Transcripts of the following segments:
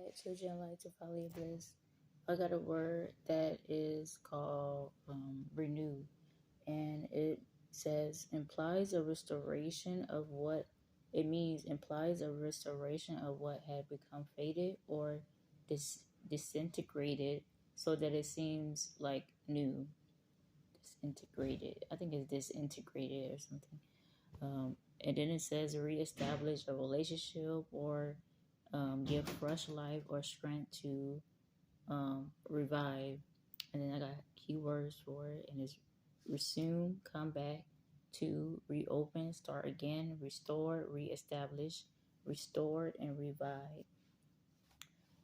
back to Gen Light to Folly of Bliss. I got a word that is called renew, and it says implies a restoration of what it means implies a restoration of what had become faded or disintegrated, so that it seems like new. Disintegrated. I think it's disintegrated or something. And then it says reestablish a relationship or give fresh life or strength to revive. And then I got keywords for it, and it's resume, come back, to reopen, start again, restore, reestablish, restored, and revive.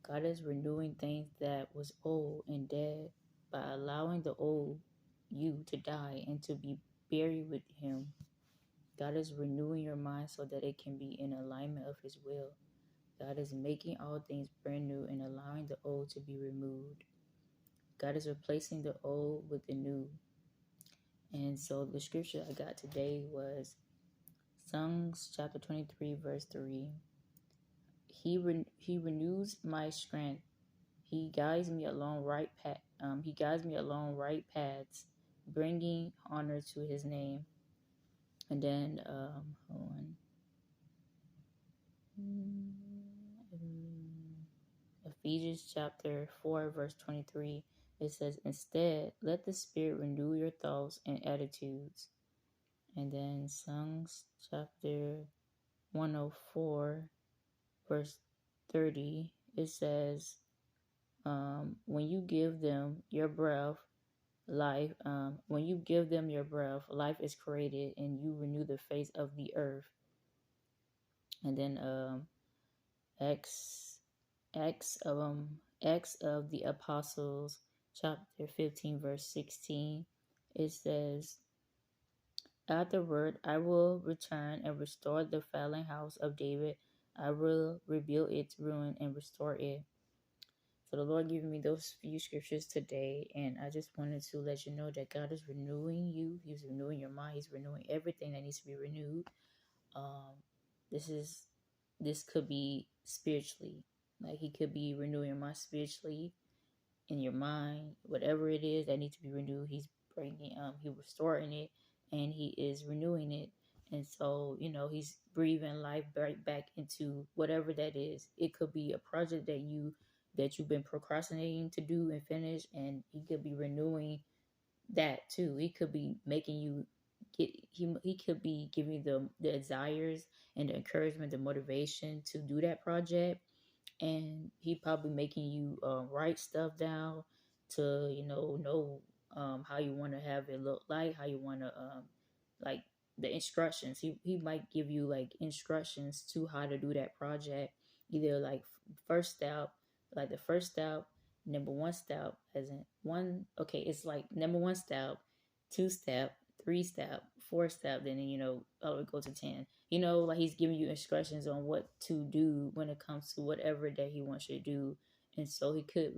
God is renewing things that was old and dead by allowing the old you to die and to be buried with Him. God is renewing your mind so that it can be in alignment of His will. God is making all things brand new and allowing the old to be removed. God is replacing the old with the new. And so the scripture I got today was Psalms chapter 23, verse 3. He renews my strength. He guides me along right paths, bringing honor to His name. And then hold on. Ephesians chapter 4, verse 23. It says, instead, let the Spirit renew your thoughts and attitudes. And then Psalms chapter 104, verse 30, it says, when you give them your breath, life is created, and you renew the face of the earth. And then Acts of the Apostles, chapter 15, verse 16, it says, afterward I will return and restore the fallen house of David. I will rebuild its ruin and restore it. So the Lord gave me those few scriptures today, and I just wanted to let you know that God is renewing you. He's renewing your mind. He's renewing everything that needs to be renewed. This could be spiritually. Like He could be renewing your mind spiritually, in your mind, whatever it is that needs to be renewed. He's restoring it, and He is renewing it. And so, He's breathing life right back into whatever that is. It could be a project that you've been procrastinating to do and finish, and He could be renewing that too. He could be making you he could be giving you the desires and the encouragement, the motivation to do that project. And He probably making you write stuff down to know how you want to have it look like, how you want to like the instructions. He might give you like instructions to how to do that project, either like the first step, number one step, as in one. Okay, it's like number one step, two step, three step, four step, then oh, it goes to 10. Like He's giving you instructions on what to do when it comes to whatever that He wants you to do. And so He could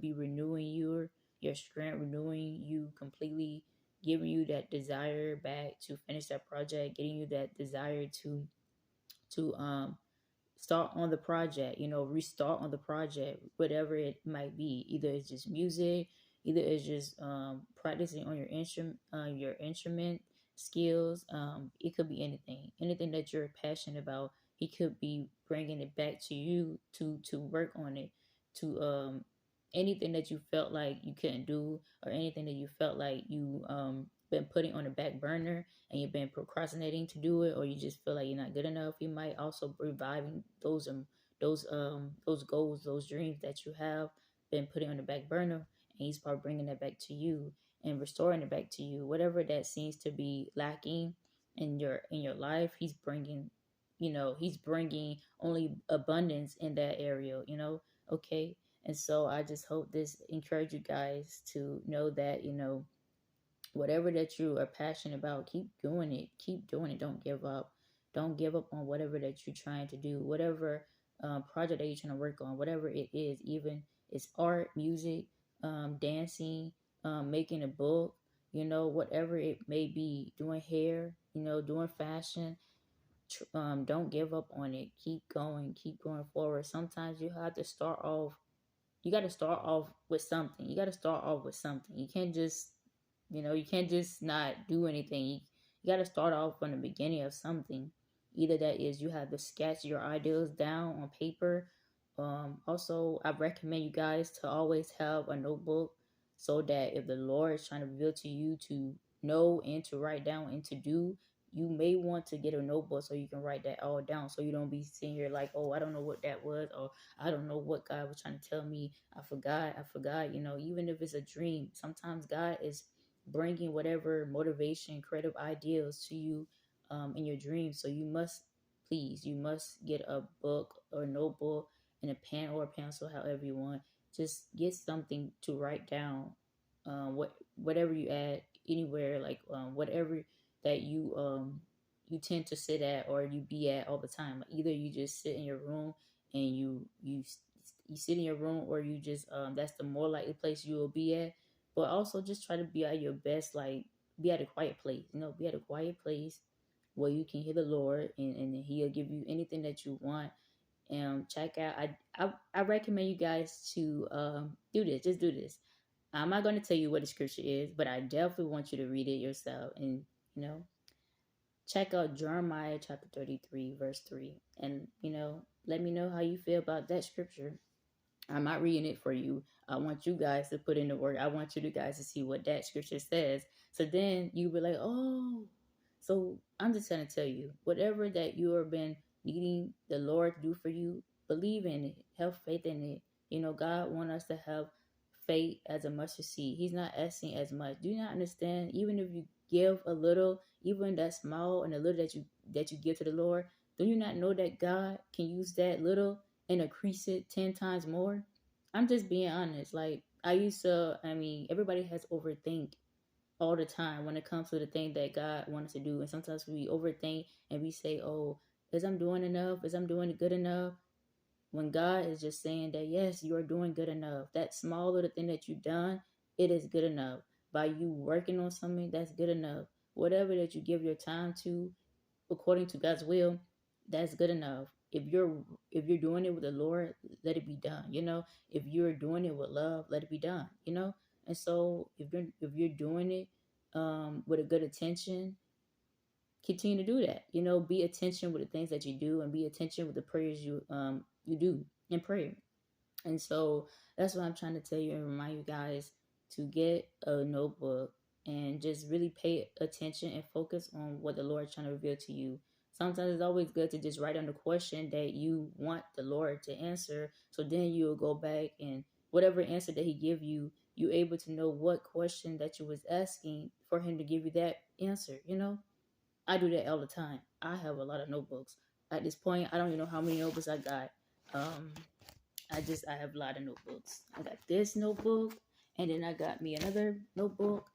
be renewing your strength, renewing you completely, giving you that desire back to finish that project, getting you that desire to start on the project, restart on the project, whatever it might be. Either it's just music, either it's just practicing on your instrument skills. It could be anything that you're passionate about. He could be bringing it back to you to work on it, to anything that you felt like you couldn't do, or anything that you felt like you been putting on the back burner and you've been procrastinating to do it, or you just feel like you're not good enough. He might also reviving those goals, those dreams that you have been putting on the back burner, and He's probably bringing that back to you and restoring it back to you. Whatever that seems to be lacking in your life, He's bringing only abundance in that area. Okay. And so I just hope this encourage you guys to know that whatever that you are passionate about, keep doing it. Don't give up. Don't give up on whatever that you're trying to do, whatever project that you're trying to work on, whatever it is. Even it's art, music, dancing, making a book, whatever it may be, doing hair, doing fashion. don't give up on it. Keep going forward. Sometimes you have to start off, you got to start off with something. You got to start off with something. You can't just, you can't just not do anything. You got to start off from the beginning of something. Either that is you have to sketch your ideas down on paper. Also, I recommend you guys to always have a notebook so that if the Lord is trying to reveal to you to know and to write down and to do, you may want to get a notebook so you can write that all down, so you don't be sitting here like, oh, I don't know what that was, or I don't know what God was trying to tell me. I forgot. Even if it's a dream, sometimes God is bringing whatever motivation, creative ideas to you in your dreams. So you must get a book or notebook and a pen or a pencil, however you want. Just get something to write down. Whatever you add anywhere, like whatever that you tend to sit at or you be at all the time. Like either you just sit in your room and you sit in your room, or you just that's the more likely place you will be at. But also just try to be at your best, like be at a quiet place. Be at a quiet place where you can hear the Lord, and He'll give you anything that you want. And check out. I recommend you guys to do this. Just do this. I'm not going to tell you what the scripture is, but I definitely want you to read it yourself, and you know check out Jeremiah chapter 33 verse 3, and let me know how you feel about that scripture. I'm not reading it for you. I want you guys to put in the work. I want you guys to see what that scripture says. So then you be like, oh. So I'm just trying to tell you, whatever that you have been needing the Lord to do for you, believe in it. Have faith in it. God wants us to have faith as a mustard seed. He's not asking as much. Do you not understand? Even if you give a little, even that small and a little that you give to the Lord, do you not know that God can use that little and increase it 10 times more? I'm just being honest. Like everybody has overthink all the time when it comes to the thing that God wants to do. And sometimes we overthink and we say, oh, is I'm doing enough? Is I'm doing it good enough? When God is just saying that, yes, you are doing good enough. That small little thing that you've done, it is good enough. By you working on something, that's good enough. Whatever that you give your time to, according to God's will, that's good enough. If you're doing it with the Lord, let it be done. If you're doing it with love, let it be done. And so if you're doing it with a good intention, continue to do that. Be attention with the things that you do, and be attention with the prayers you do in prayer. And so that's what I'm trying to tell you and remind you guys to get a notebook and just really pay attention and focus on what the Lord is trying to reveal to you. Sometimes it's always good to just write down the question that you want the Lord to answer. So then you'll go back, and whatever answer that He give you, you're able to know what question that you was asking for Him to give you that answer. I do that all the time. I have a lot of notebooks. At this point, I don't even know how many notebooks I got. Um, I have a lot of notebooks. I got this notebook, and then I got me another notebook.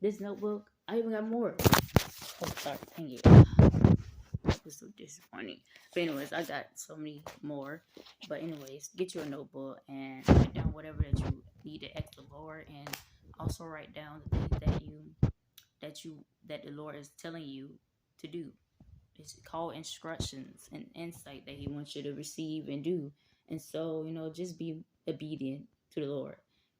This notebook. I even got more. Oh, sorry, dang it. That was so disappointing. But anyways, I got so many more. But anyways, get you a notebook and write down whatever that you need to ask the Lord, and also write down the things that the Lord is telling you to do. It's called instructions and insight that He wants you to receive and do. And so, just be obedient to the Lord.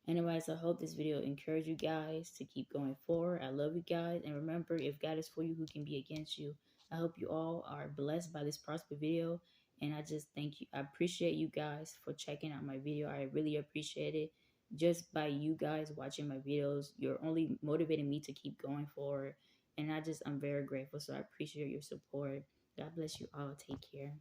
Anyways, I hope this video encouraged you guys to keep going forward. I love you guys. And remember, if God is for you, who can be against you? I hope you all are blessed by this prosper video. And I just thank you. I appreciate you guys for checking out my video. I really appreciate it. Just by you guys watching my videos, you're only motivating me to keep going forward. And I'm very grateful. So I appreciate your support. God bless you all. Take care.